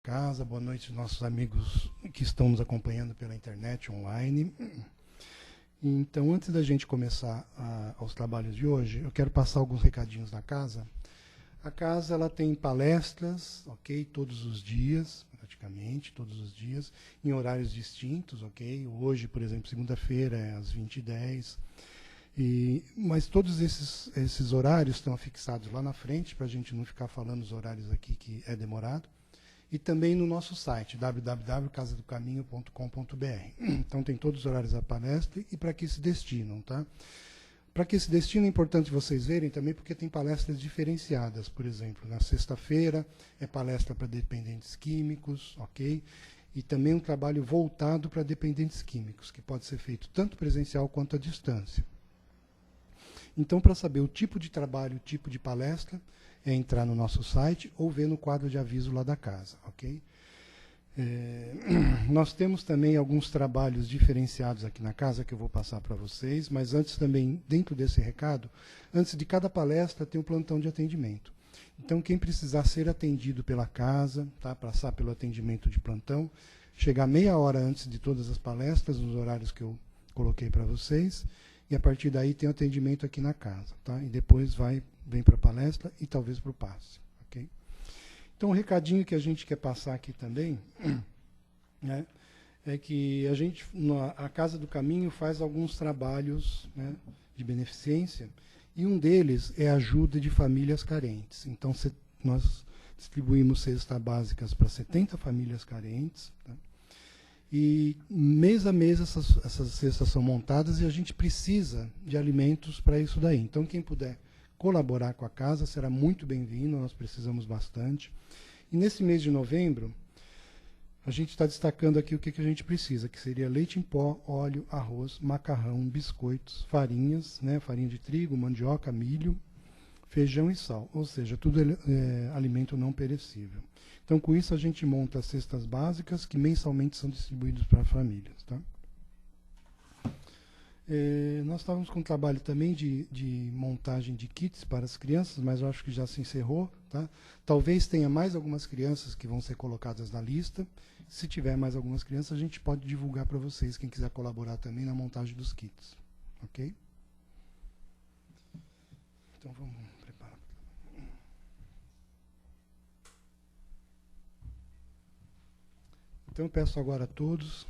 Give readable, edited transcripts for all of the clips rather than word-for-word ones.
Casa, boa noite aos nossos amigos que estão nos acompanhando pela internet online. Então, antes da gente começar aos trabalhos de hoje, eu quero passar alguns recadinhos da casa. A casa ela tem palestras, ok, todos os dias, praticamente todos os dias, em horários distintos, ok. Hoje, por exemplo, segunda-feira é às 20h10. Mas todos esses horários estão fixados lá na frente, para a gente não ficar falando os horários aqui que é demorado. E também no nosso site, www.casadocaminho.com.br. Então tem todos os horários da palestra e para que se destinam, tá? Para que se destinam é importante vocês verem também, porque tem palestras diferenciadas. Por exemplo, na sexta-feira é palestra para dependentes químicos, ok? E também um trabalho voltado para dependentes químicos, que pode ser feito tanto presencial quanto à distância. Então, para saber o tipo de trabalho, o tipo de palestra, é entrar no nosso site ou ver no quadro de aviso lá da casa, ok? Nós temos também alguns trabalhos diferenciados aqui na casa que eu vou passar para vocês, mas antes também, dentro desse recado, antes de cada palestra tem um plantão de atendimento. Então, quem precisar ser atendido pela casa, tá, passar pelo atendimento de plantão, chegar meia hora antes de todas as palestras, nos horários que eu coloquei para vocês, e a partir daí tem o atendimento aqui na casa, tá? E depois vem para a palestra e talvez para o passe, ok? Então, um recadinho que a gente quer passar aqui também, né, é que a Casa do Caminho faz alguns trabalhos, né, de beneficência, e um deles é a ajuda de famílias carentes. Então, nós distribuímos cestas básicas para 70 famílias carentes, tá? E mês a mês essas cestas são montadas e a gente precisa de alimentos para isso daí. Então, quem puder colaborar com a casa será muito bem-vindo, nós precisamos bastante. E nesse mês de novembro, a gente está destacando aqui o que a gente precisa, que seria leite em pó, óleo, arroz, macarrão, biscoitos, farinhas, né, farinha de trigo, mandioca, milho, feijão e sal. Ou seja, tudo é alimento não perecível. Então, com isso, a gente monta as cestas básicas que mensalmente são distribuídas para famílias. Tá? Nós estávamos com um trabalho também de montagem de kits para as crianças, mas eu acho que já se encerrou. Tá? Talvez tenha mais algumas crianças que vão ser colocadas na lista. Se tiver mais algumas crianças, a gente pode divulgar para vocês, quem quiser colaborar também na montagem dos kits. Ok? Então, vamos preparar. Então, eu peço agora a todos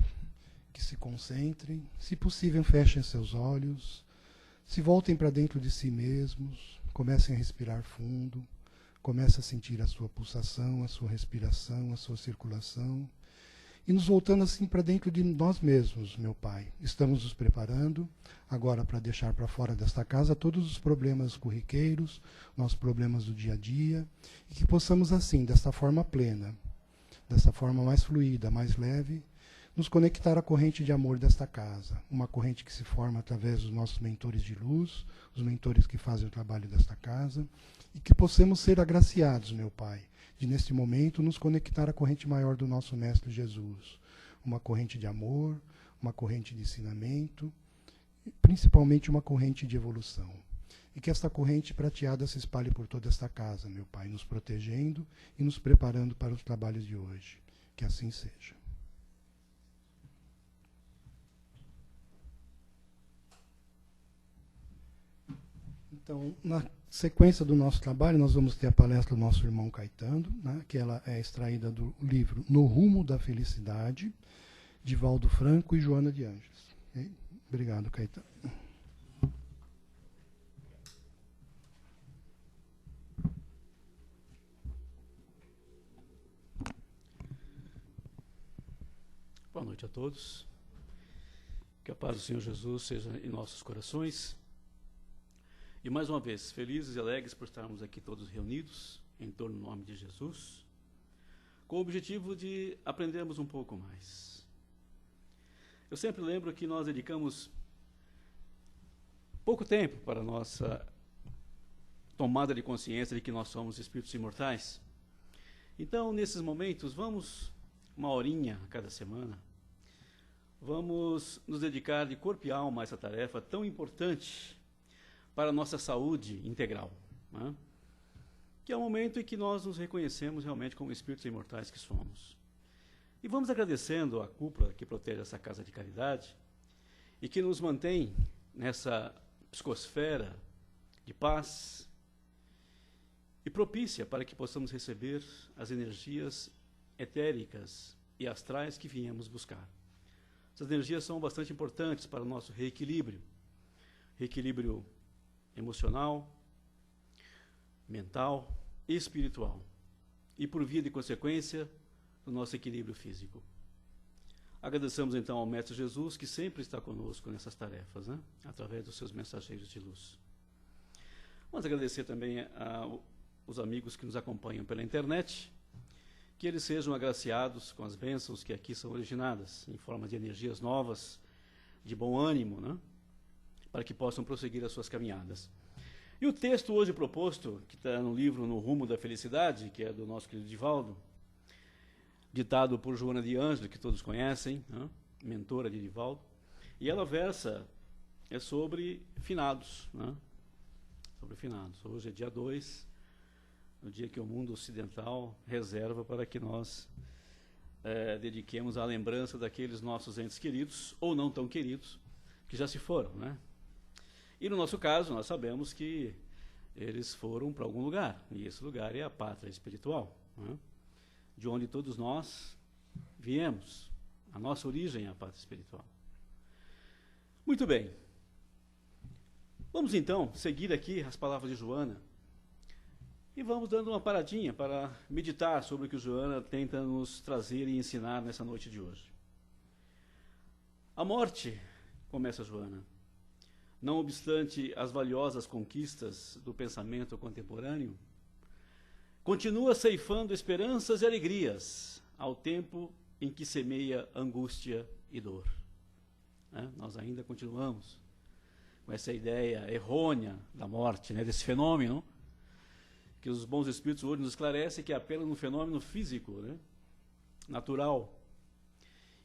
que se concentrem, se possível, fechem seus olhos, se voltem para dentro de si mesmos, comecem a respirar fundo, comecem a sentir a sua pulsação, a sua respiração, a sua circulação, e nos voltando assim para dentro de nós mesmos, meu Pai. Estamos nos preparando agora para deixar para fora desta casa todos os problemas corriqueiros, nossos problemas do dia a dia, e que possamos assim, desta forma plena, dessa forma mais fluida, mais leve, nos conectar à corrente de amor desta casa, uma corrente que se forma através dos nossos mentores de luz, os mentores que fazem o trabalho desta casa, e que possamos ser agraciados, meu Pai, de neste momento nos conectar à corrente maior do nosso Mestre Jesus, uma corrente de amor, uma corrente de ensinamento, principalmente uma corrente de evolução. E que esta corrente prateada se espalhe por toda esta casa, meu Pai, nos protegendo e nos preparando para os trabalhos de hoje. Que assim seja. Então, na sequência do nosso trabalho, nós vamos ter a palestra do nosso irmão Caetano, né, que ela é extraída do livro No Rumo da Felicidade, de Valdo Franco e Joana de Ângeles. Okay? Obrigado, Caetano. Boa noite a todos. Que a paz do Senhor Jesus seja em nossos corações. E mais uma vez, felizes e alegres por estarmos aqui todos reunidos em torno do nome de Jesus, com o objetivo de aprendermos um pouco mais. Eu sempre lembro que nós dedicamos pouco tempo para a nossa tomada de consciência de que nós somos espíritos imortais. Então, nesses momentos, vamos uma horinha a cada semana, vamos nos dedicar de corpo e alma a essa tarefa tão importante para a nossa saúde integral, né? que é o momento em que nós nos reconhecemos realmente como espíritos imortais que somos. E vamos agradecendo a cúpula que protege essa casa de caridade e que nos mantém nessa psicosfera de paz e propícia para que possamos receber as energias etéricas e astrais que viemos buscar. Essas energias são bastante importantes para o nosso reequilíbrio emocional, mental e espiritual, e por via de consequência do nosso equilíbrio físico. Agradecemos então ao Mestre Jesus, que sempre está conosco nessas tarefas, né? Através dos seus mensageiros de luz. Vamos agradecer também aos amigos que nos acompanham pela internet, que eles sejam agraciados com as bênçãos que aqui são originadas, em forma de energias novas, de bom ânimo, né? Para que possam prosseguir as suas caminhadas. E o texto hoje proposto, que está no livro No Rumo da Felicidade, que é do nosso querido Divaldo, ditado por Joana de Ângelo, que todos conhecem, né? Mentora de Divaldo, e ela versa sobre finados, né? Sobre finados. Hoje é dia 2, no dia que o mundo ocidental reserva para que nós dediquemos à lembrança daqueles nossos entes queridos, ou não tão queridos, que já se foram, né? E no nosso caso, nós sabemos que eles foram para algum lugar, e esse lugar é a pátria espiritual, né? De onde todos nós viemos. A nossa origem é a pátria espiritual. Muito bem. Vamos então seguir aqui as palavras de Joana e vamos dando uma paradinha para meditar sobre o que Joana tenta nos trazer e ensinar nessa noite de hoje. A morte, começa Joana, não obstante as valiosas conquistas do pensamento contemporâneo, continua ceifando esperanças e alegrias ao tempo em que semeia angústia e dor. Nós ainda continuamos com essa ideia errônea da morte, né, desse fenômeno, que os bons espíritos hoje nos esclarecem que é apenas um fenômeno físico, né, natural,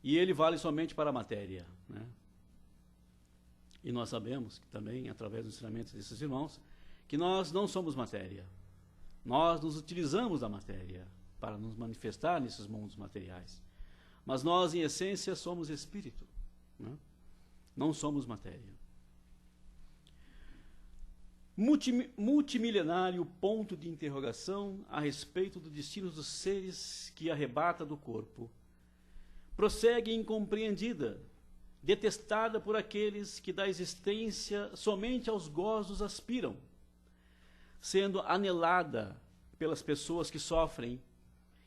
e ele vale somente para a matéria, né? E nós sabemos que também, através dos ensinamentos desses irmãos, que nós não somos matéria. Nós nos utilizamos da matéria para nos manifestar nesses mundos materiais. Mas nós, em essência, somos espírito, né? Não somos matéria. Multimilenário ponto de interrogação a respeito do destino dos seres que arrebata do corpo. Prossegue incompreendida, detestada por aqueles que da existência somente aos gozos aspiram, sendo anelada pelas pessoas que sofrem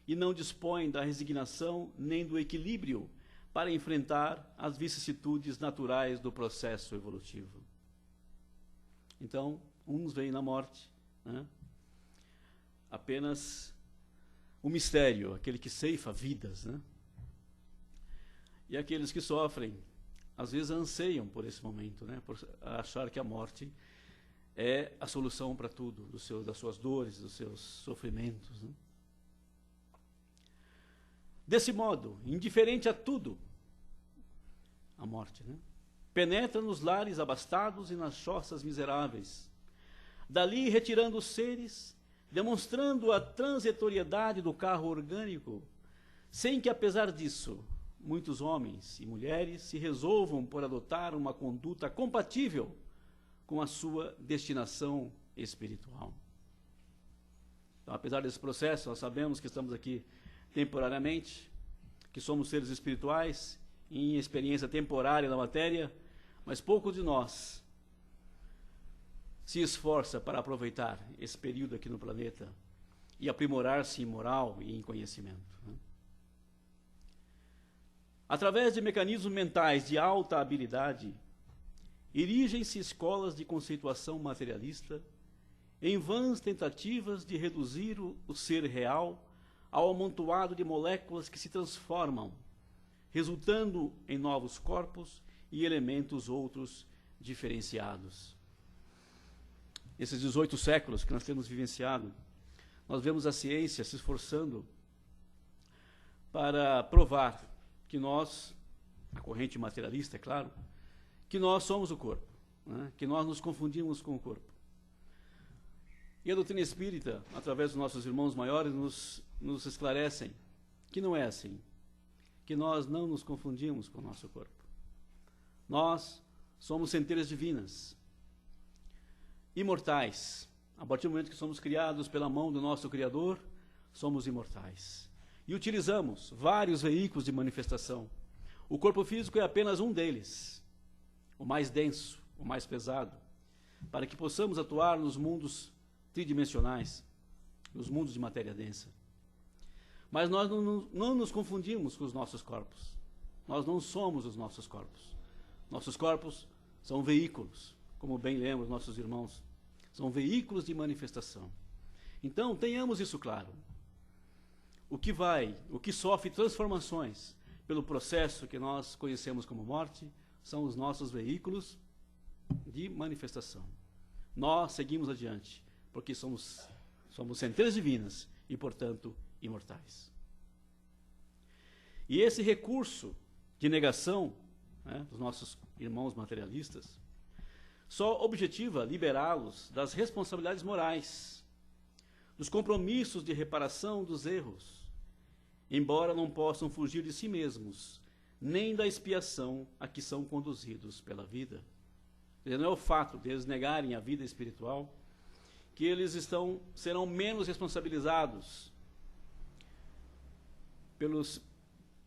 e não dispõem da resignação nem do equilíbrio para enfrentar as vicissitudes naturais do processo evolutivo. Então, uns veem na morte, né, apenas o mistério, aquele que ceifa vidas, né? E aqueles que sofrem, às vezes anseiam por esse momento, né, por achar que a morte é a solução para tudo, das suas dores, dos seus sofrimentos, né? Desse modo, indiferente a tudo, a morte, né, penetra nos lares abastados e nas choças miseráveis, dali retirando os seres, demonstrando a transitoriedade do carro orgânico, sem que, apesar disso, muitos homens e mulheres se resolvam por adotar uma conduta compatível com a sua destinação espiritual. Então, apesar desse processo, nós sabemos que estamos aqui temporariamente, que somos seres espirituais, em experiência temporária na matéria, mas pouco de nós se esforça para aproveitar esse período aqui no planeta e aprimorar-se em moral e em conhecimento, né? Através de mecanismos mentais de alta habilidade, erigem-se escolas de conceituação materialista em vãs tentativas de reduzir o ser real ao amontoado de moléculas que se transformam, resultando em novos corpos e elementos outros diferenciados. Esses 18 séculos que nós temos vivenciado, nós vemos a ciência se esforçando para provar que nós, a corrente materialista, é claro, que nós somos o corpo, né? Que nós nos confundimos com o corpo. E a doutrina espírita, através dos nossos irmãos maiores, nos esclarecem que não é assim, que nós não nos confundimos com o nosso corpo. Nós somos centelhas divinas, imortais. A partir do momento que somos criados pela mão do nosso Criador, somos imortais. E utilizamos vários veículos de manifestação. O corpo físico é apenas um deles, o mais denso, o mais pesado, para que possamos atuar nos mundos tridimensionais, nos mundos de matéria densa. Mas nós não nos confundimos com os nossos corpos. Nós não somos os nossos corpos. Nossos corpos são veículos, como bem lembram os nossos irmãos. São veículos de manifestação. Então, tenhamos isso claro. O que sofre transformações pelo processo que nós conhecemos como morte, são os nossos veículos de manifestação. Nós seguimos adiante, porque somos centelhas divinas e, portanto, imortais. E esse recurso de negação, né, dos nossos irmãos materialistas, só objetiva liberá-los das responsabilidades morais, dos compromissos de reparação dos erros, embora não possam fugir de si mesmos, nem da expiação a que são conduzidos pela vida. Não é o fato de eles negarem a vida espiritual que eles serão menos responsabilizados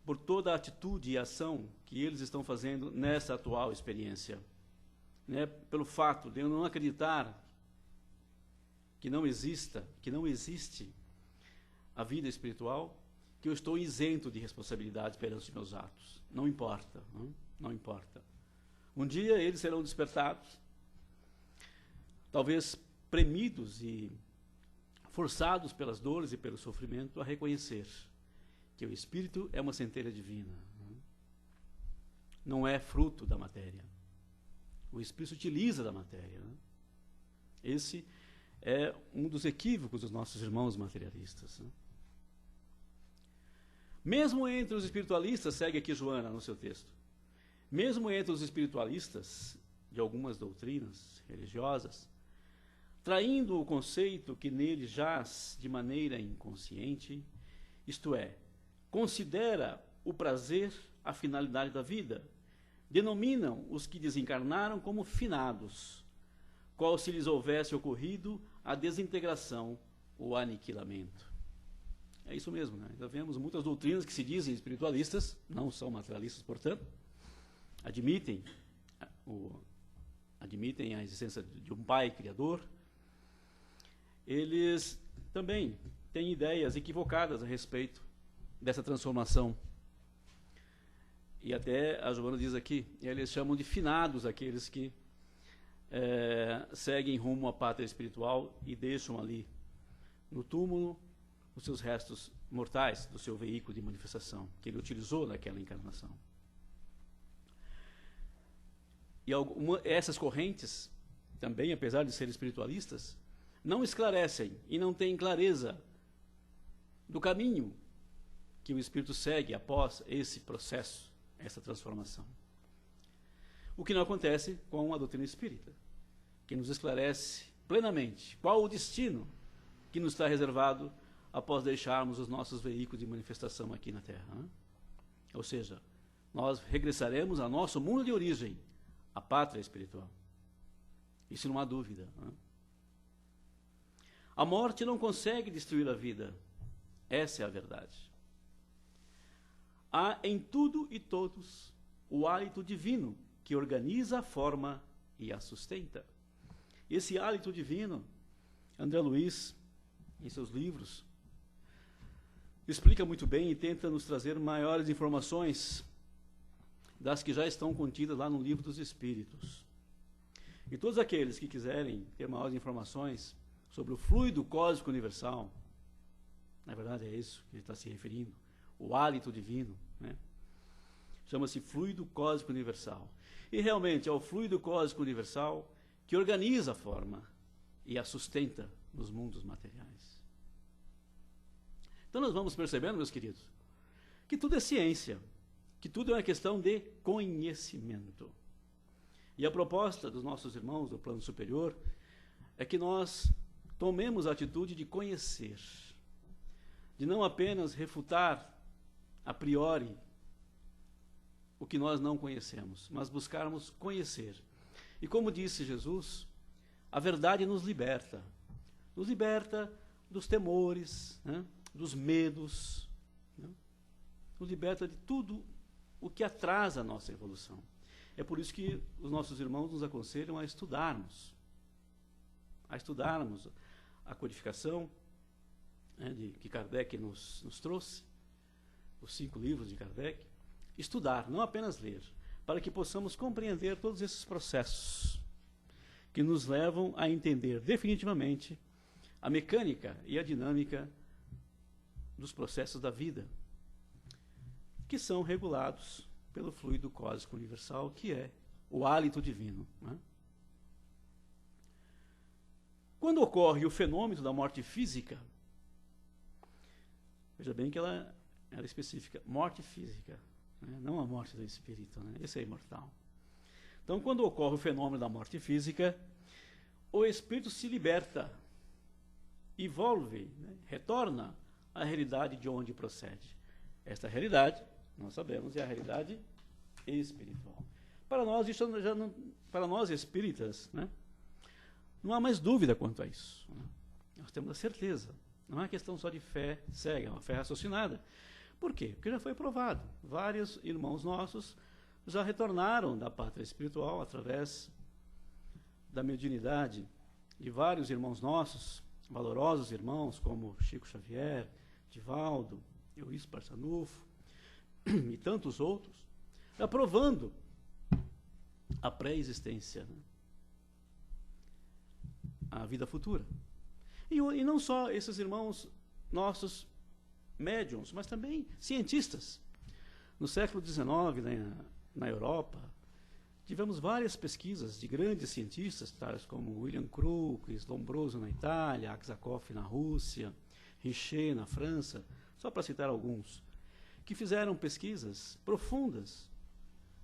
por toda a atitude e ação que eles estão fazendo nessa atual experiência. Né? Pelo fato de eu não acreditar que não existe a vida espiritual, que eu estou isento de responsabilidade perante os meus atos. Não importa, não importa. Um dia eles serão despertados, talvez premidos e forçados pelas dores e pelo sofrimento a reconhecer que o espírito é uma centelha divina. Não é fruto da matéria. O espírito se utiliza da matéria. Esse é um dos equívocos dos nossos irmãos materialistas. Mesmo entre os espiritualistas, segue aqui Joana no seu texto, mesmo entre os espiritualistas de algumas doutrinas religiosas, traindo o conceito que nele jaz de maneira inconsciente, isto é, considera o prazer a finalidade da vida, denominam os que desencarnaram como finados, qual se lhes houvesse ocorrido a desintegração ou aniquilamento. É isso mesmo, né? Nós vemos muitas doutrinas que se dizem espiritualistas, não são materialistas, portanto, admitem a existência de um Pai Criador. Eles também têm ideias equivocadas a respeito dessa transformação. E até a Joana diz aqui, eles chamam de finados aqueles que seguem rumo à pátria espiritual e deixam ali no túmulo os seus restos mortais do seu veículo de manifestação que ele utilizou naquela encarnação. E essas correntes, também, apesar de serem espiritualistas, não esclarecem e não têm clareza do caminho que o espírito segue após esse processo, essa transformação. O que não acontece com a doutrina espírita, que nos esclarece plenamente qual o destino que nos está reservado após deixarmos os nossos veículos de manifestação aqui na Terra. Né? Ou seja, nós regressaremos ao nosso mundo de origem, a pátria espiritual. Isso não há dúvida. Né? A morte não consegue destruir a vida. Essa é a verdade. Há em tudo e todos o hálito divino que organiza a forma e a sustenta. Esse hálito divino, André Luiz, em seus livros, explica muito bem e tenta nos trazer maiores informações das que já estão contidas lá no Livro dos Espíritos. E todos aqueles que quiserem ter maiores informações sobre o fluido cósmico universal, na verdade é isso que ele está se referindo, o hálito divino, né? Chama-se fluido cósmico universal. E realmente é o fluido cósmico universal que organiza a forma e a sustenta nos mundos materiais. Então nós vamos percebendo, meus queridos, que tudo é ciência, que tudo é uma questão de conhecimento. E a proposta dos nossos irmãos do plano superior é que nós tomemos a atitude de conhecer, de não apenas refutar a priori o que nós não conhecemos, mas buscarmos conhecer. E como disse Jesus, a verdade nos liberta dos temores, né, dos medos, né, nos liberta de tudo o que atrasa a nossa evolução. É por isso que os nossos irmãos nos aconselham a estudarmos a codificação, né, que Kardec nos trouxe, os 5 livros de Kardec, estudar, não apenas ler, para que possamos compreender todos esses processos que nos levam a entender definitivamente a mecânica e a dinâmica dos processos da vida, que são regulados pelo fluido cósmico universal, que é o hálito divino, né? Quando ocorre o fenômeno da morte física, veja bem que ela é específica, morte física, né? Não a morte do espírito, né? Esse é imortal. Então, quando ocorre o fenômeno da morte física, o espírito se liberta, evolve, né? Retorna à realidade de onde procede. Esta realidade, nós sabemos, é a realidade espiritual. Para nós, isso já não, para nós espíritas, né? Não há mais dúvida quanto a isso, né? Nós temos a certeza. Não é questão só de fé cega, é uma fé raciocinada. Por quê? Porque já foi provado. Vários irmãos nossos já retornaram da pátria espiritual através da mediunidade de vários irmãos nossos, valorosos irmãos, como Chico Xavier, Divaldo, Eurício Barçanufo e tantos outros, aprovando a pré-existência, né? A vida futura. E não só esses irmãos nossos médiuns, mas também cientistas. No século XIX, na Europa, tivemos várias pesquisas de grandes cientistas, tais como William Crookes, Lombroso na Itália, Aksakov na Rússia, Richer na França, só para citar alguns, que fizeram pesquisas profundas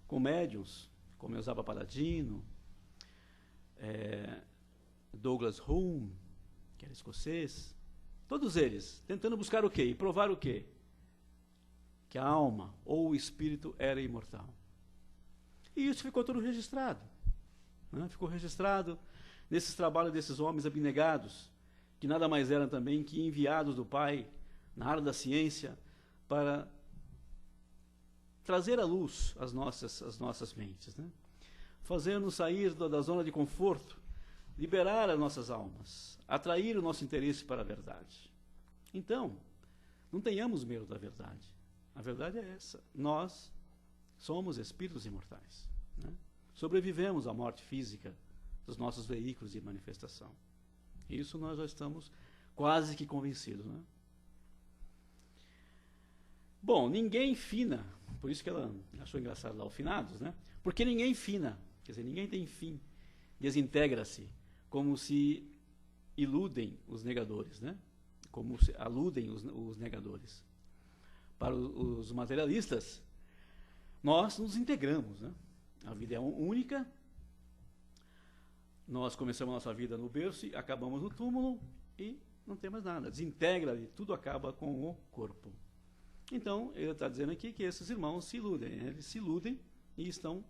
com médiuns, como Eusaba Paladino, Douglas Hume, que era escocês, todos eles tentando buscar o quê? E provar o quê? Que a alma ou o espírito era imortal. E isso ficou tudo registrado, né? Ficou registrado nesses trabalhos desses homens abnegados, que nada mais eram também que enviados do Pai na área da ciência para trazer à luz as nossas mentes, né? Fazer-nos sair da zona de conforto, liberar as nossas almas, atrair o nosso interesse para a verdade. Então, não tenhamos medo da verdade. A verdade é essa. Nós somos espíritos imortais, né? Sobrevivemos à morte física dos nossos veículos de manifestação. Isso nós já estamos quase que convencidos, né? Bom, ninguém fina, por isso que ela achou engraçado lá o finados, né? Porque ninguém fina, quer dizer, ninguém tem fim, desintegra-se, como se iludem os negadores, né? Como se aludem os negadores. Para os materialistas, nós nos integramos, né? A vida é única, nós começamos a nossa vida no berço, acabamos no túmulo e não tem mais nada. Desintegra e tudo acaba com o corpo. Então, ele está dizendo aqui que esses irmãos se iludem. Eles se iludem e estão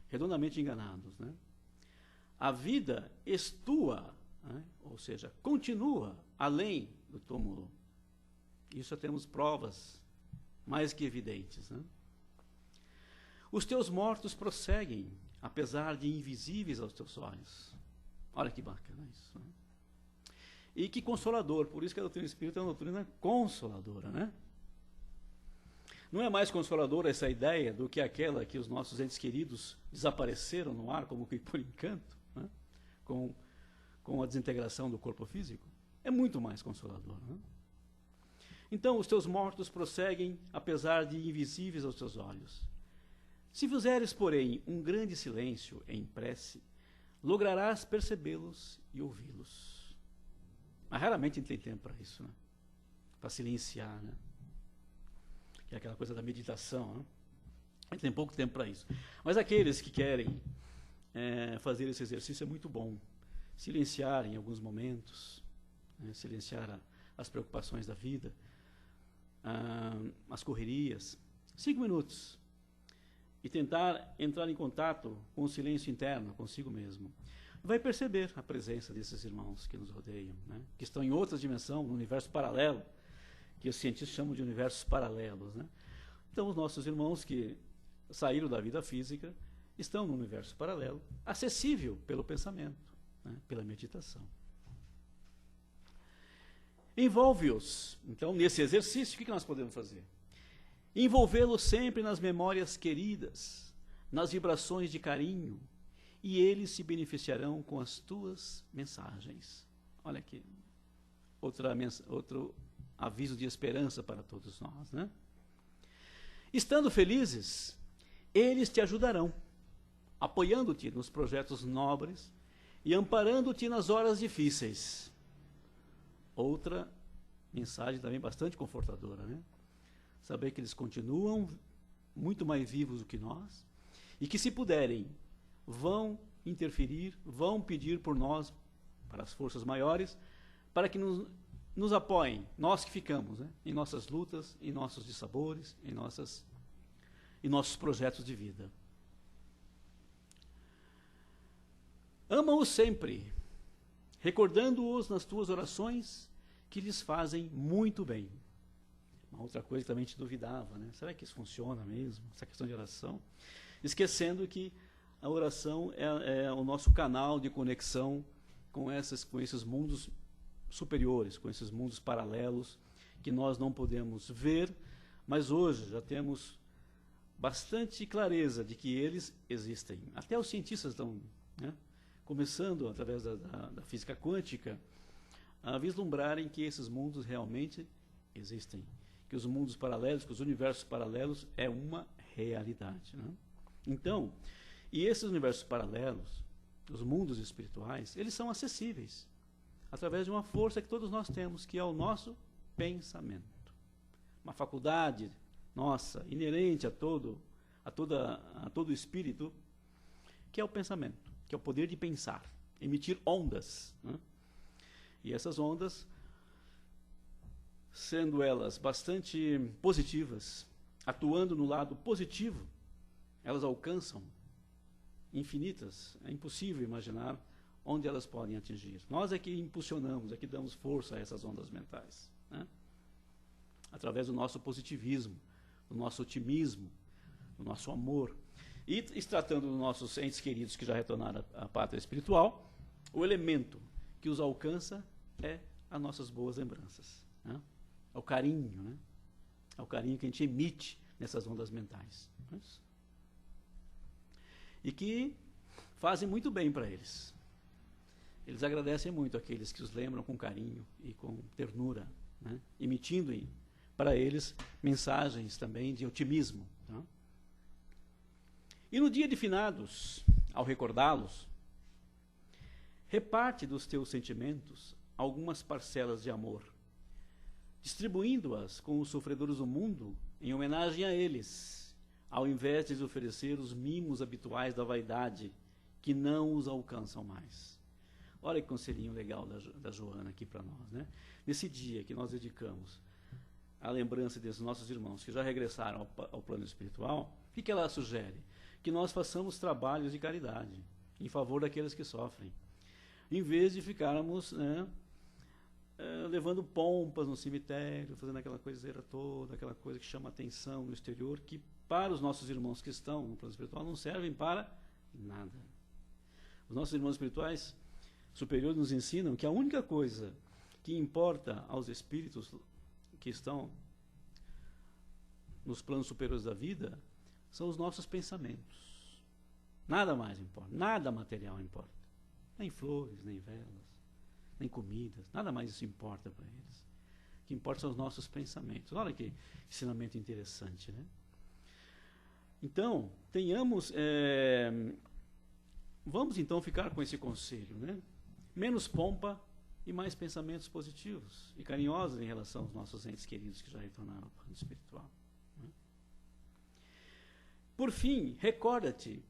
redondamente enganados, né? A vida estua, né? Ou seja, continua além do túmulo. Isso já temos provas mais que evidentes, né? Os teus mortos prosseguem, apesar de invisíveis aos teus olhos. Olha que bacana isso, né? E que consolador, por isso que a doutrina espírita é uma doutrina consoladora, né? Não é mais consoladora essa ideia do que aquela que os nossos entes queridos desapareceram no ar como que por encanto, né? Com a desintegração do corpo físico. É muito mais consolador, né? Então, os teus mortos prosseguem, apesar de invisíveis aos teus olhos. Se fizeres, porém, um grande silêncio em prece, lograrás percebê-los e ouvi-los. Mas raramente a gente tem tempo para isso, né? Para silenciar, né? Que é aquela coisa da meditação, né? A gente tem pouco tempo para isso. Mas aqueles que querem fazer esse exercício é muito bom. Silenciar em alguns momentos, né? Silenciar as preocupações da vida, as correrias. 5 minutos. E tentar entrar em contato com o silêncio interno, consigo mesmo. Vai perceber a presença desses irmãos que nos rodeiam, né? Que estão em outra dimensão, no universo paralelo, que os cientistas chamam de universos paralelos, né? Então, os nossos irmãos que saíram da vida física estão no universo paralelo, acessível pelo pensamento, né? Pela meditação. Envolve-os. Então, nesse exercício, o que nós podemos fazer? Envolvê-los sempre nas memórias queridas, nas vibrações de carinho, e eles se beneficiarão com as tuas mensagens. Olha aqui, outro aviso de esperança para todos nós, né? Estando felizes, eles te ajudarão, apoiando-te nos projetos nobres e amparando-te nas horas difíceis. Outra mensagem também bastante confortadora, né? Saber que eles continuam muito mais vivos do que nós e que, se puderem, vão interferir, vão pedir por nós, para as forças maiores, para que nos apoiem, nós que ficamos, né? Em nossas lutas, em nossos dissabores, em nossos projetos de vida. Ama-os sempre, recordando-os nas tuas orações, que lhes fazem muito bem. Uma outra coisa que também a gente duvidava, né? Será que isso funciona mesmo, essa questão de oração? Esquecendo que a oração é o nosso canal de conexão com esses mundos superiores, com esses mundos paralelos, que nós não podemos ver, mas hoje já temos bastante clareza de que eles existem. Até os cientistas estão, né, começando, através da física quântica, a vislumbrarem que esses mundos realmente existem, que os mundos paralelos, que os universos paralelos é uma realidade, né? Então, e esses universos paralelos, os mundos espirituais, eles são acessíveis através de uma força que todos nós temos, que é o nosso pensamento. Uma faculdade nossa, inerente a todo espírito, que é o pensamento, que é o poder de pensar, emitir ondas, né? E essas ondas, sendo elas bastante positivas, atuando no lado positivo, elas alcançam infinitas. É impossível imaginar onde elas podem atingir. Nós é que impulsionamos, é que damos força a essas ondas mentais, né? Através do nosso positivismo, do nosso otimismo, do nosso amor. E tratando dos nossos entes queridos que já retornaram à pátria espiritual, o elemento que os alcança é as nossas boas lembranças, né? É o carinho, né? É o carinho que a gente emite nessas ondas mentais, né? E que fazem muito bem para eles. Eles agradecem muito aqueles que os lembram com carinho e com ternura, né? Emitindo para eles mensagens também de otimismo, tá? E no dia de finados, ao recordá-los, reparte dos teus sentimentos algumas parcelas de amor, distribuindo-as com os sofredores do mundo em homenagem a eles, ao invés de lhes oferecer os mimos habituais da vaidade, que não os alcançam mais. Olha que conselhinho legal da Joana aqui para nós, né? Nesse dia que nós dedicamos à lembrança desses nossos irmãos que já regressaram ao plano espiritual, o que ela sugere? Que nós façamos trabalhos de caridade em favor daqueles que sofrem, em vez de ficarmos, né, levando pompas no cemitério, fazendo aquela coiseira toda, aquela coisa que chama atenção no exterior, que para os nossos irmãos que estão no plano espiritual não servem para nada. Os nossos irmãos espirituais superiores nos ensinam que a única coisa que importa aos espíritos que estão nos planos superiores da vida são os nossos pensamentos. Nada mais importa, nada material importa. Nem flores, nem velas, nem comidas, nada mais isso importa para eles. O que importa são os nossos pensamentos. Olha que ensinamento interessante, né? Então, vamos então ficar com esse conselho, né? Menos pompa e mais pensamentos positivos e carinhosos em relação aos nossos entes queridos que já retornaram ao plano espiritual, né? Por fim, recorda-te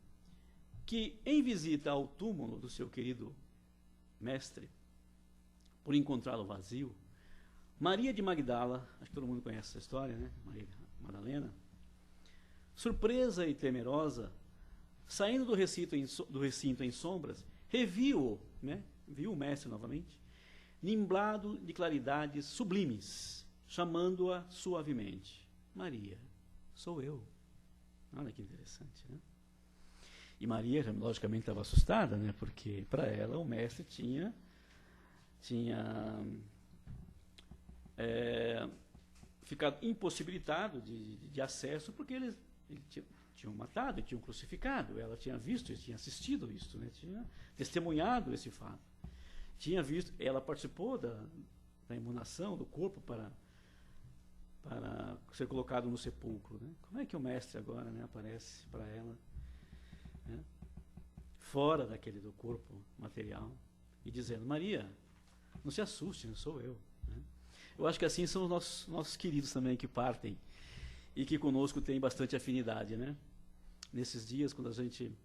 que em visita ao túmulo do seu querido mestre, por encontrá-lo vazio, Maria de Magdala, acho que todo mundo conhece essa história, né? Maria Madalena, surpresa e temerosa, saindo do recinto em sombras, reviu-o, né? Viu o mestre novamente, nimblado de claridades sublimes, chamando-a suavemente: Maria, sou eu. Olha que interessante, né? E Maria, logicamente, estava assustada, né? Porque para ela o mestre tinha ficado impossibilitado de acesso, porque eles tinham matado, tinham crucificado. Ela tinha visto isso, tinha assistido isso, né? Tinha testemunhado esse fato. Tinha visto, ela participou da imunação do corpo para ser colocado no sepulcro, né? Como é que o mestre agora, né, aparece para ela, né, fora do corpo material, e dizendo: Maria, não se assuste, não sou eu, né? Eu acho que assim são os nossos queridos também, que partem e que conosco têm bastante afinidade, né? Nesses dias, quando a gente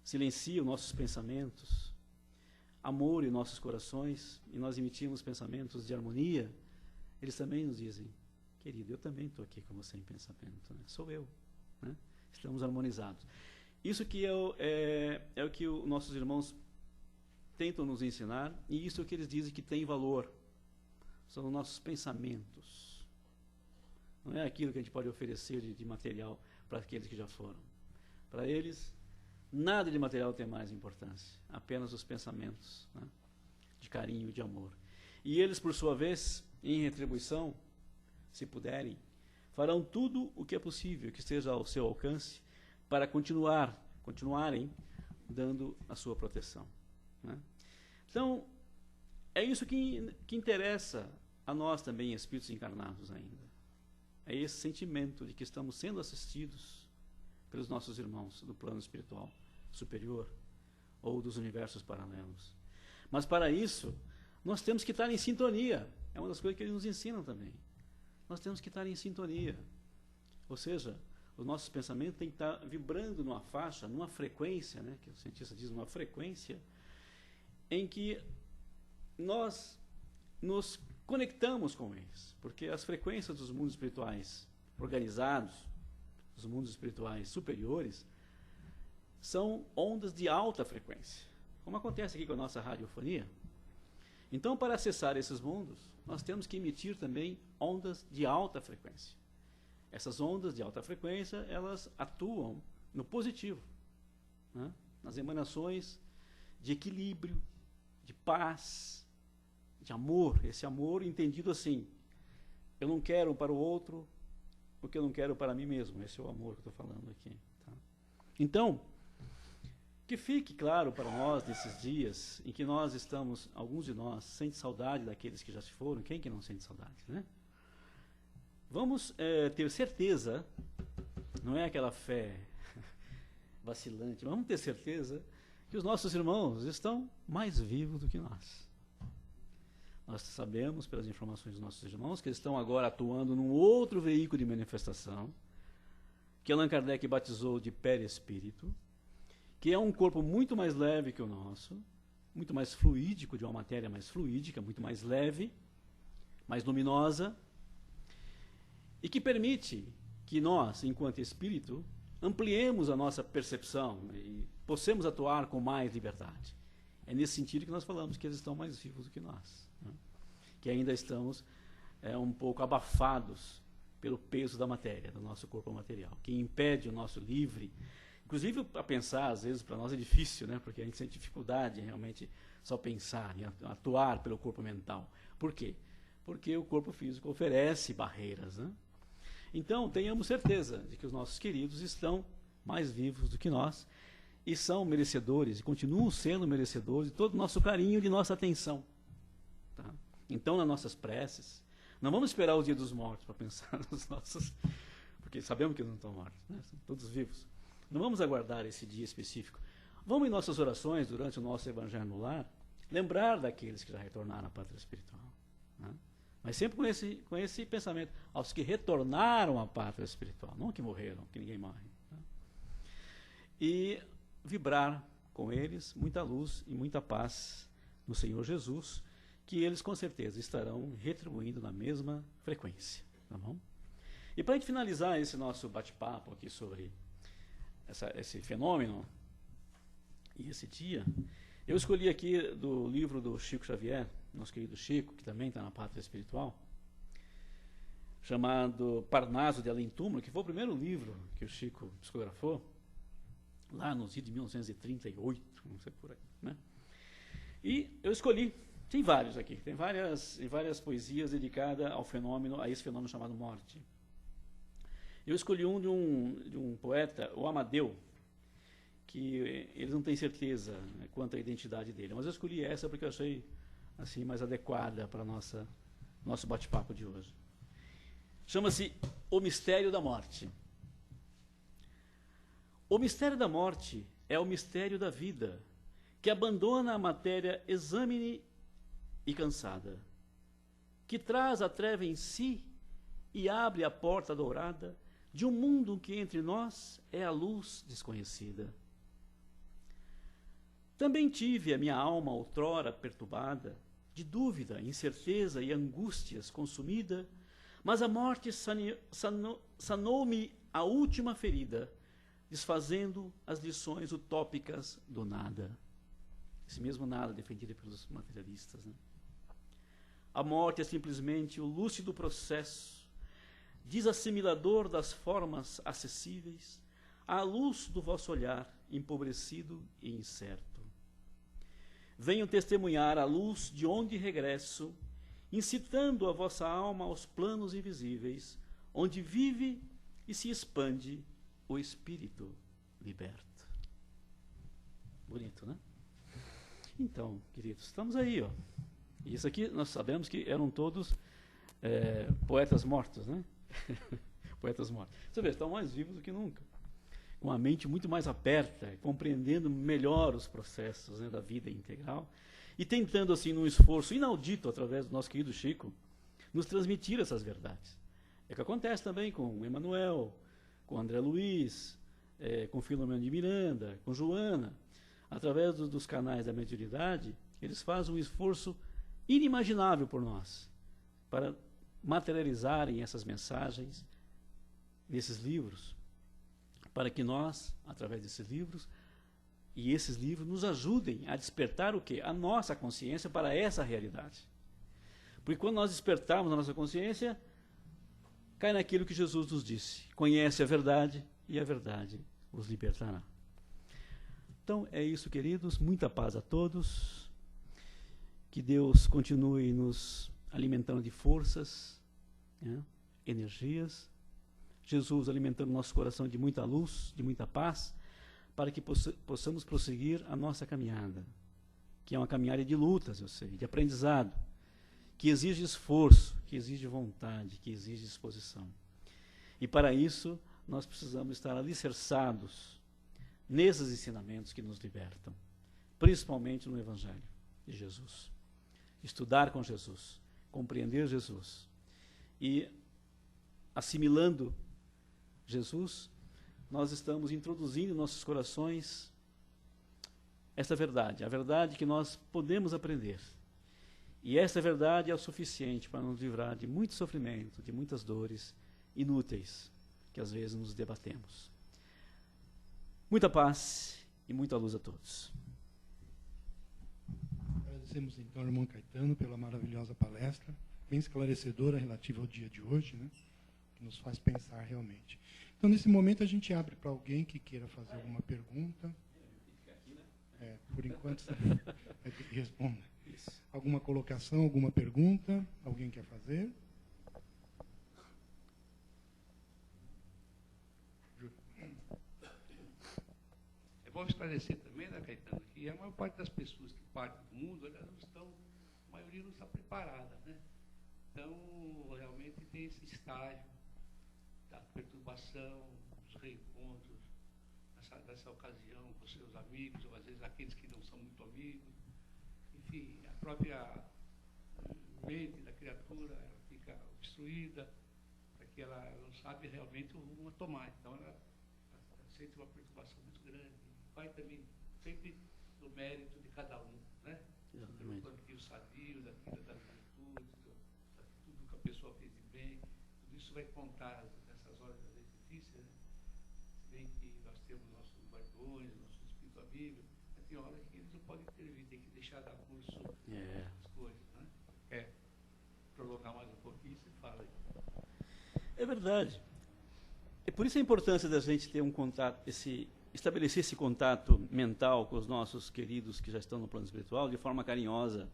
silencia os nossos pensamentos, amor em nossos corações, e nós emitimos pensamentos de harmonia, eles também nos dizem: querido, eu também estou aqui com você em pensamento, né? Sou eu, né? Estamos harmonizados. Isso que é o que os nossos irmãos tentam nos ensinar, e isso é o que eles dizem que tem valor. São os nossos pensamentos. Não é aquilo que a gente pode oferecer de material para aqueles que já foram. Para eles, nada de material tem mais importância, apenas os pensamentos, né, de carinho e de amor. E eles, por sua vez, em retribuição, se puderem, farão tudo o que é possível, que esteja ao seu alcance, para continuarem dando a sua proteção, né? Então, é isso que interessa a nós também, espíritos encarnados ainda. É esse sentimento de que estamos sendo assistidos pelos nossos irmãos do plano espiritual superior ou dos universos paralelos. Mas para isso, nós temos que estar em sintonia. É uma das coisas que eles nos ensinam também. Nós temos que estar em sintonia. Ou seja, os nossos pensamentos têm que estar vibrando numa faixa, numa frequência, né, que o cientista diz, uma frequência, em que nós nos conectamos com eles. Porque as frequências dos mundos espirituais organizados, dos mundos espirituais superiores, são ondas de alta frequência, como acontece aqui com a nossa radiofonia. Então, para acessar esses mundos, nós temos que emitir também ondas de alta frequência. Essas ondas de alta frequência, elas atuam no positivo, né, nas emanações de equilíbrio, de paz, de amor. Esse amor entendido assim: eu não quero para o outro o que eu não quero para mim mesmo. Esse é o amor que eu estou falando aqui, tá? Então, que fique claro para nós nesses dias em que nós estamos, alguns de nós, sente saudade daqueles que já se foram. Quem que não sente saudade, né? Vamos ter certeza, não é aquela fé vacilante, vamos ter certeza que os nossos irmãos estão mais vivos do que nós. Nós sabemos, pelas informações dos nossos irmãos, que eles estão agora atuando num outro veículo de manifestação, que Allan Kardec batizou de perispírito, que é um corpo muito mais leve que o nosso, muito mais fluídico, de uma matéria mais fluídica, muito mais leve, mais luminosa, e que permite que nós, enquanto espírito, ampliemos a nossa percepção e possamos atuar com mais liberdade. É nesse sentido que nós falamos que eles estão mais vivos do que nós, né? Que ainda estamos um pouco abafados pelo peso da matéria, do nosso corpo material, que impede o nosso livre. Inclusive, a pensar, às vezes, para nós é difícil, né? Porque a gente sente dificuldade em realmente só pensar, em atuar pelo corpo mental. Por quê? Porque o corpo físico oferece barreiras, né? Então, tenhamos certeza de que os nossos queridos estão mais vivos do que nós e são merecedores, e continuam sendo merecedores de todo o nosso carinho e de nossa atenção, tá? Então, nas nossas preces, não vamos esperar o dia dos mortos para pensar nos nossos... Porque sabemos que eles não estão mortos, né? São todos vivos. Não vamos aguardar esse dia específico. Vamos, em nossas orações, durante o nosso Evangelho no Lar, lembrar daqueles que já retornaram à pátria espiritual, né? Mas sempre com esse pensamento: aos que retornaram à pátria espiritual, não que morreram, que ninguém morre, né? E vibrar com eles muita luz e muita paz no Senhor Jesus, que eles com certeza estarão retribuindo na mesma frequência. Tá bom? E para a gente finalizar esse nosso bate-papo aqui sobre esse fenômeno e esse dia, eu escolhi aqui do livro do Chico Xavier, nosso querido Chico, que também está na Pátria Espiritual, chamado Parnaso de Além Túmulo, que foi o primeiro livro que o Chico psicografou, lá nos idos de 1938, não sei por aí, né? E eu escolhi, tem vários aqui, tem várias poesias dedicadas ao fenômeno, a esse fenômeno chamado morte. Eu escolhi um de um poeta, o Amadeu, que eles não têm certeza, né, quanto à identidade dele, mas eu escolhi essa porque eu achei assim mais adequada para nosso bate-papo de hoje. Chama-se O Mistério da Morte. O mistério da morte é o mistério da vida, que abandona a matéria exâmine e cansada, que traz a treva em si e abre a porta dourada de um mundo que entre nós é a luz desconhecida. Também tive a minha alma outrora perturbada, de dúvida, incerteza e angústias consumida, mas a morte sanou-me a última ferida, desfazendo as lições utópicas do nada. Esse mesmo nada defendido pelos materialistas, né? A morte é simplesmente o lúcido processo desassimilador das formas acessíveis à luz do vosso olhar empobrecido e incerto. Venho testemunhar a luz de onde regresso, incitando a vossa alma aos planos invisíveis, onde vive e se expande o espírito liberto. Bonito, né? Então, queridos, estamos aí, ó. E isso aqui nós sabemos que eram todos poetas mortos, né? Poetas mortos. Você vê, estão mais vivos do que nunca, com a mente muito mais aberta, compreendendo melhor os processos, né, da vida integral e tentando, assim, num esforço inaudito através do nosso querido Chico, nos transmitir essas verdades. É o que acontece também com o Emmanuel, com o André Luiz, com Filomeno de Miranda, com Joana. Através dos canais da mediunidade, eles fazem um esforço inimaginável por nós, para materializarem essas mensagens nesses livros, para que nós, através desses livros, e esses livros nos ajudem a despertar o quê? A nossa consciência para essa realidade. Porque quando nós despertarmos a nossa consciência, cai naquilo que Jesus nos disse: conhece a verdade e a verdade os libertará. Então é isso, queridos, muita paz a todos, que Deus continue nos alimentando de forças, né, energias, Jesus alimentando nosso coração de muita luz, de muita paz, para que possamos prosseguir a nossa caminhada, que é uma caminhada de lutas, eu sei, de aprendizado, que exige esforço, que exige vontade, que exige disposição. E para isso, nós precisamos estar alicerçados nesses ensinamentos que nos libertam, principalmente no Evangelho de Jesus. Estudar com Jesus, compreender Jesus e, assimilando Jesus, nós estamos introduzindo em nossos corações essa verdade, a verdade que nós podemos aprender. E essa verdade é o suficiente para nos livrar de muito sofrimento, de muitas dores inúteis que às vezes nos debatemos. Muita paz e muita luz a todos. Agradecemos então ao irmão Caetano pela maravilhosa palestra, bem esclarecedora relativa ao dia de hoje, né? Que nos faz pensar realmente. Então, nesse momento, a gente abre para alguém que queira fazer alguma pergunta. Por enquanto, responda. Alguma colocação, alguma pergunta? Alguém quer fazer? É bom esclarecer também, né, Caetano, que a maior parte das pessoas que partem do mundo, elas não estão, a maioria não está preparada, né? Então, realmente tem esse estágio da perturbação, dos reencontros, nessa ocasião com seus amigos, ou às vezes aqueles que não são muito amigos. Enfim, a própria mente da criatura ela fica obstruída, para que ela não sabe realmente o rumo a tomar. Então, ela sente uma perturbação muito grande. Vai também sempre no mérito de cada um, né? pelo plantio sadio, daquilo das virtudes, tudo que a pessoa fez de bem, tudo isso vai contar nessas horas às vezes difíceis, né? Se bem que nós temos nossos guardiões, nosso espírito amigo, mas tem horas que eles não podem intervir, tem que deixar dar curso às coisas, né? Prolongar mais um pouquinho, você fala aí. É verdade. E por isso a importância da gente ter um contato, estabelecer esse contato mental com os nossos queridos que já estão no plano espiritual de forma carinhosa,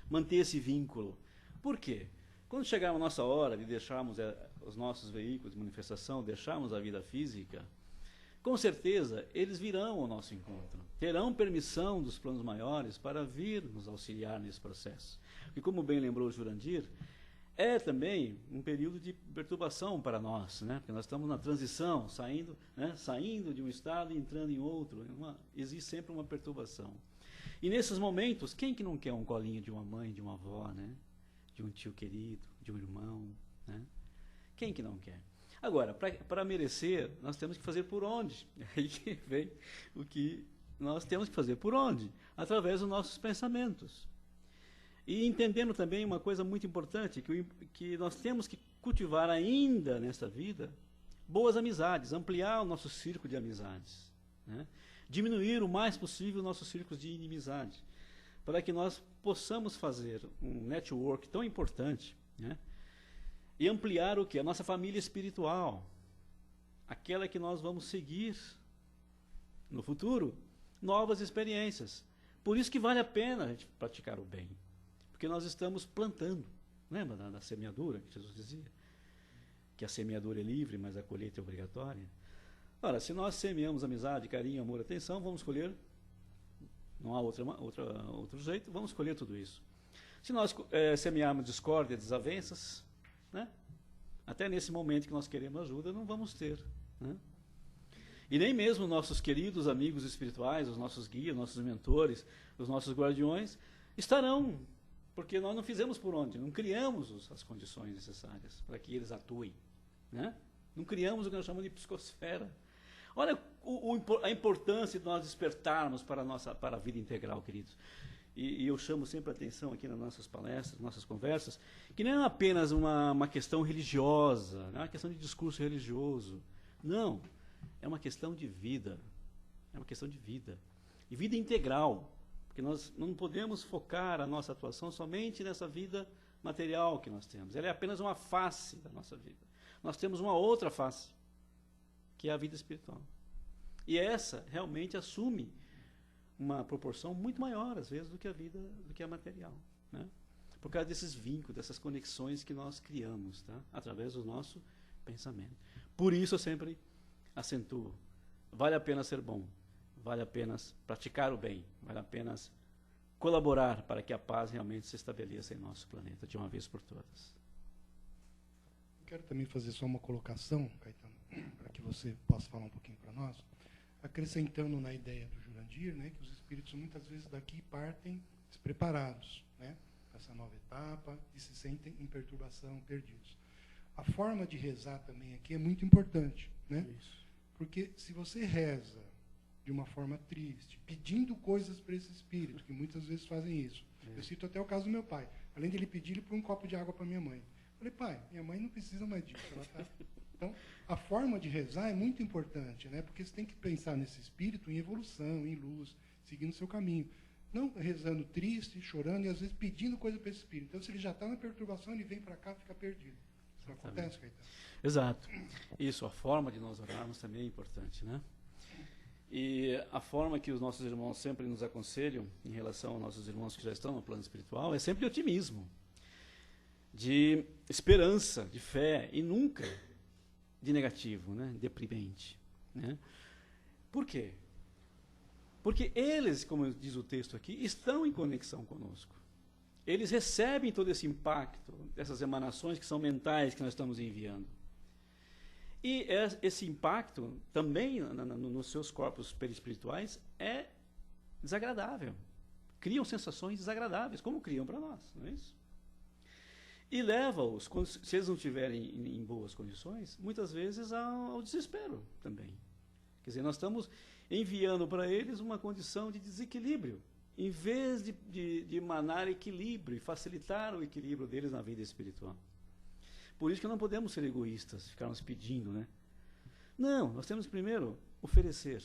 manter esse vínculo. Por quê? Quando chegar a nossa hora de deixarmos os nossos veículos de manifestação, deixarmos a vida física, com certeza eles virão ao nosso encontro, terão permissão dos planos maiores para vir nos auxiliar nesse processo. E como bem lembrou o Jurandir, é também um período de perturbação para nós, né? Porque nós estamos na transição, saindo de um estado e entrando em outro. Existe sempre uma perturbação. E nesses momentos, quem que não quer um colinho de uma mãe, de uma avó, né? De um tio querido, de um irmão, né? Quem que não quer? Agora, para merecer, nós temos que fazer por onde? Aí que vem o que nós temos que fazer por onde? Através dos nossos pensamentos. E entendendo também uma coisa muito importante, que nós temos que cultivar ainda nessa vida boas amizades, ampliar o nosso círculo de amizades, né? Diminuir o mais possível o nosso círculo de inimizade, para que nós possamos fazer um network tão importante, né? E ampliar o quê? A nossa família espiritual, aquela que nós vamos seguir no futuro, novas experiências. Por isso que vale a pena a gente praticar o bem. Porque nós estamos plantando. Lembra da semeadura que Jesus dizia? Que a semeadura é livre, mas a colheita é obrigatória. Ora, se nós semeamos amizade, carinho, amor, atenção, vamos colher, não há outro jeito, vamos colher tudo isso. Se nós semearmos discórdia, desavenças, né? Até nesse momento que nós queremos ajuda, não vamos ter, né? E nem mesmo nossos queridos amigos espirituais, os nossos guias, nossos mentores, os nossos guardiões, estarão, porque nós não fizemos por onde, não criamos as condições necessárias para que eles atuem, né? Não criamos o que nós chamamos de psicosfera. Olha a importância de nós despertarmos para a vida integral, queridos. E eu chamo sempre a atenção aqui nas nossas palestras, nossas conversas, que não é apenas uma questão religiosa, não é uma questão de discurso religioso. Não, é uma questão de vida. É uma questão de vida. E vida integral. Porque nós não podemos focar a nossa atuação somente nessa vida material que nós temos. Ela é apenas uma face da nossa vida. Nós temos uma outra face, que é a vida espiritual. E essa realmente assume uma proporção muito maior, às vezes, do que a material, né? Por causa desses vínculos, dessas conexões que nós criamos, tá? Através do nosso pensamento. Por isso eu sempre acentuo, vale a pena ser bom, vale a pena praticar o bem, vale a pena colaborar para que a paz realmente se estabeleça em nosso planeta, de uma vez por todas. Quero também fazer só uma colocação, Caetano, para que você possa falar um pouquinho para nós, acrescentando na ideia do Jurandir, né, que os espíritos muitas vezes daqui partem despreparados, né, para essa nova etapa e se sentem em perturbação, perdidos. A forma de rezar também aqui é muito importante, né? Isso. Porque se você reza de uma forma triste, pedindo coisas para esse espírito, que muitas vezes fazem isso. Eu cito até o caso do meu pai. Além dele pedir, ele pôr um copo de água para minha mãe. Eu falei, pai, minha mãe não precisa mais disso. Ela tá... Então, a forma de rezar é muito importante, né? Porque você tem que pensar nesse espírito em evolução, em luz, seguindo o seu caminho. Não rezando triste, chorando e às vezes pedindo coisa para esse espírito. Então, se ele já está na perturbação, ele vem para cá, fica perdido. Isso não acontece, Caetano? Exato. Isso, a forma de nós orarmos também é importante, né? E a forma que os nossos irmãos sempre nos aconselham em relação aos nossos irmãos que já estão no plano espiritual é sempre de otimismo, de esperança, de fé e nunca de negativo, né? Deprimente, né? Por quê? Porque eles, como diz o texto aqui, estão em conexão conosco. Eles recebem todo esse impacto, essas emanações que são mentais que nós estamos enviando. E esse impacto também nos seus corpos perispirituais é desagradável. Criam sensações desagradáveis, como criam para nós, não é isso? E leva-os, se eles não estiverem em boas condições, muitas vezes ao desespero também. Quer dizer, nós estamos enviando para eles uma condição de desequilíbrio em vez de emanar equilíbrio e facilitar o equilíbrio deles na vida espiritual. Por isso que não podemos ser egoístas, ficarmos pedindo, né? Não, nós temos primeiro oferecer.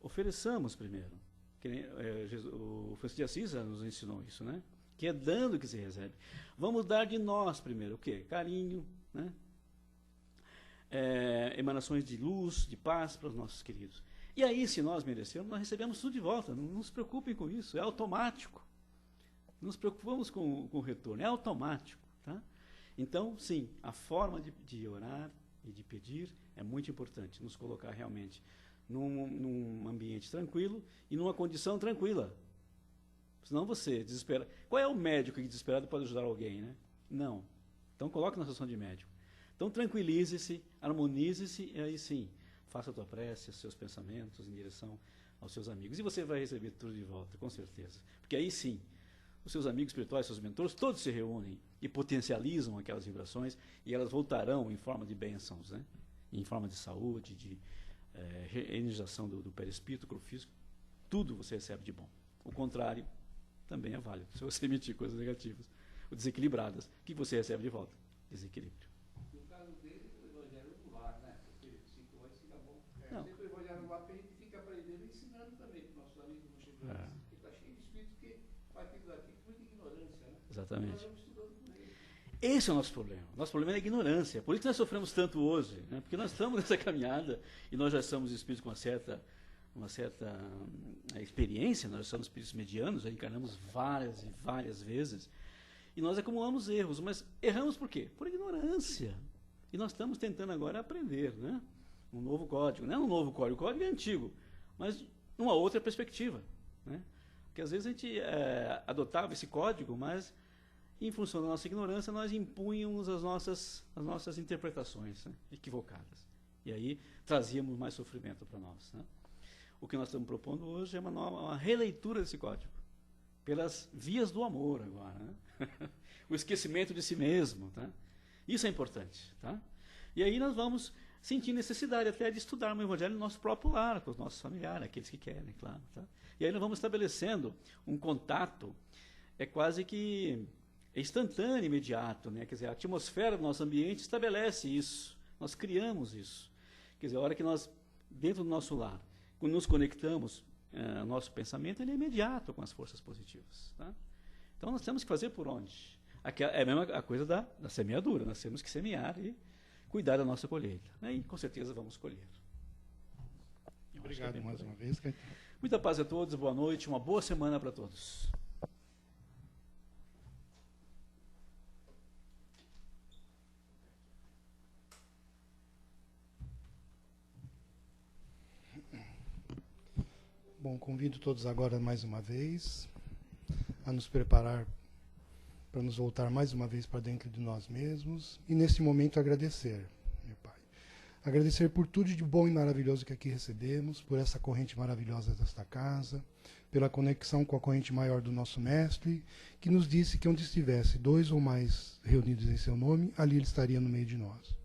Ofereçamos primeiro. Que nem, o Francisco de Assis nos ensinou isso, né? Que é dando que se recebe. Vamos dar de nós primeiro o quê? Carinho, né? Emanações de luz, de paz para os nossos queridos. E aí, se nós merecermos, nós recebemos tudo de volta. Não se preocupem com isso, é automático. Não nos preocupamos com o retorno, é automático. Tá? Então, sim, a forma de orar e de pedir é muito importante, nos colocar realmente num ambiente tranquilo e numa condição tranquila. Senão você desespera. Qual é o médico que desesperado pode ajudar alguém, né? Não. Então coloque na situação de médico. Então tranquilize-se, harmonize-se e aí sim, faça a tua prece, os seus pensamentos em direção aos seus amigos. E você vai receber tudo de volta, com certeza. Porque aí sim, os seus amigos espirituais, seus mentores, todos se reúnem e potencializam aquelas vibrações e elas voltarão em forma de bênçãos, né? Em forma de saúde, de energização do perispírito, corpo físico. Tudo você recebe de bom. O contrário também é válido. Se você emitir coisas negativas ou desequilibradas, o que você recebe de volta? Desequilíbrio. No caso dele, o evangelho do lar, né? Porque 5 anos fica bom. Sempre o evangelho do lar, a gente fica aprendendo e ensinando também para os nossos amigos que não chegam antes. Porque está cheio de espíritos que partem daqui com muita ignorância, né? Exatamente. Nós vamos estudando com ele. Esse é o nosso problema. Nosso problema é a ignorância. Por isso que nós sofremos tanto hoje, né? Porque nós estamos nessa caminhada e nós já somos espíritos com uma certa experiência, nós somos espíritos medianos, já encarnamos várias e várias vezes, e nós acumulamos erros, mas erramos por quê? Por ignorância. E nós estamos tentando agora aprender, né? Um novo código, não é um novo código, o código é antigo, mas numa outra perspectiva, né? Porque às vezes a gente adotava esse código, mas em função da nossa ignorância nós impunhamos as nossas interpretações, né? Equivocadas. E aí trazíamos mais sofrimento para nós, né? O que nós estamos propondo hoje é uma releitura desse código, pelas vias do amor agora, né? O esquecimento de si mesmo, tá? Isso é importante, tá? E aí nós vamos sentir necessidade até de estudar o Evangelho no nosso próprio lar, com os nossos familiares, aqueles que querem, claro, tá? E aí nós vamos estabelecendo um contato, quase que instantâneo, imediato, né? Quer dizer, a atmosfera do nosso ambiente estabelece isso, nós criamos isso. Quer dizer, a hora que nós, dentro do nosso lar, quando nos conectamos, nosso pensamento ele é imediato com as forças positivas. Tá? Então nós temos que fazer por onde? É a mesma coisa da semeadura, nós temos que semear e cuidar da nossa colheita. Né? E com certeza vamos colher. Obrigado mais uma vez, Caetano. Muita paz a todos, boa noite, uma boa semana para todos. Bom, convido todos agora mais uma vez a nos preparar para nos voltar mais uma vez para dentro de nós mesmos e nesse momento agradecer, meu Pai. Agradecer por tudo de bom e maravilhoso que aqui recebemos, por essa corrente maravilhosa desta casa, pela conexão com a corrente maior do nosso Mestre, que nos disse que onde estivesse 2 ou mais reunidos em seu nome, ali ele estaria no meio de nós.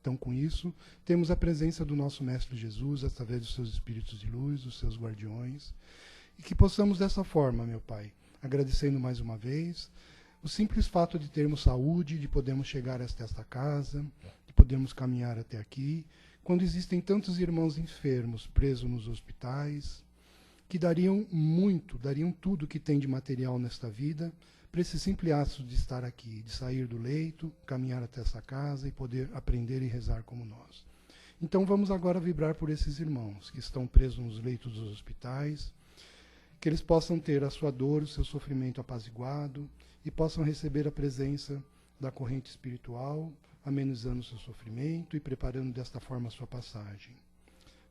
Então, com isso, temos a presença do nosso Mestre Jesus, através dos seus espíritos de luz, dos seus guardiões, e que possamos dessa forma, meu Pai, agradecendo mais uma vez, o simples fato de termos saúde, de podermos chegar até esta casa, de podermos caminhar até aqui, quando existem tantos irmãos enfermos, presos nos hospitais, que dariam tudo que tem de material nesta vida, para esse simples ato de estar aqui, de sair do leito, caminhar até essa casa e poder aprender e rezar como nós. Então vamos agora vibrar por esses irmãos que estão presos nos leitos dos hospitais, que eles possam ter a sua dor, o seu sofrimento apaziguado e possam receber a presença da corrente espiritual, amenizando o seu sofrimento e preparando desta forma a sua passagem.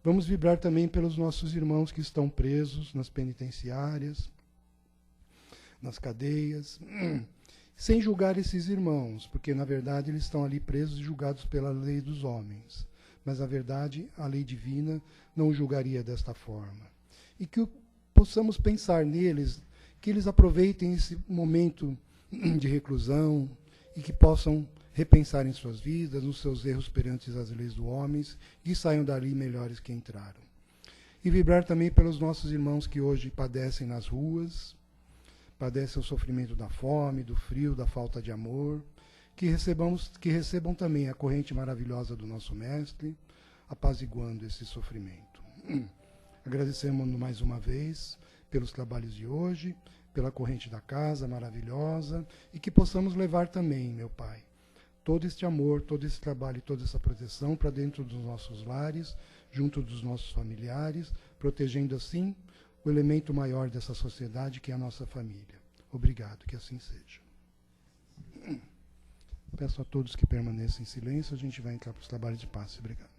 Vamos vibrar também pelos nossos irmãos que estão presos nas penitenciárias, nas cadeias, sem julgar esses irmãos, porque na verdade eles estão ali presos e julgados pela lei dos homens. Mas na verdade a lei divina não julgaria desta forma. E que possamos pensar neles, que eles aproveitem esse momento de reclusão e que possam repensar em suas vidas, nos seus erros perante as leis dos homens e saiam dali melhores que entraram. E vibrar também pelos nossos irmãos que hoje padecem nas ruas, padecem o sofrimento da fome, do frio, da falta de amor, que recebam também a corrente maravilhosa do nosso Mestre, apaziguando esse sofrimento. Agradecemos mais uma vez pelos trabalhos de hoje, pela corrente da casa maravilhosa, e que possamos levar também, meu Pai, todo este amor, todo esse trabalho e toda essa proteção para dentro dos nossos lares, junto dos nossos familiares, protegendo assim o elemento maior dessa sociedade, que é a nossa família. Obrigado, que assim seja. Peço a todos que permaneçam em silêncio, a gente vai entrar para os trabalhos de passe. Obrigado.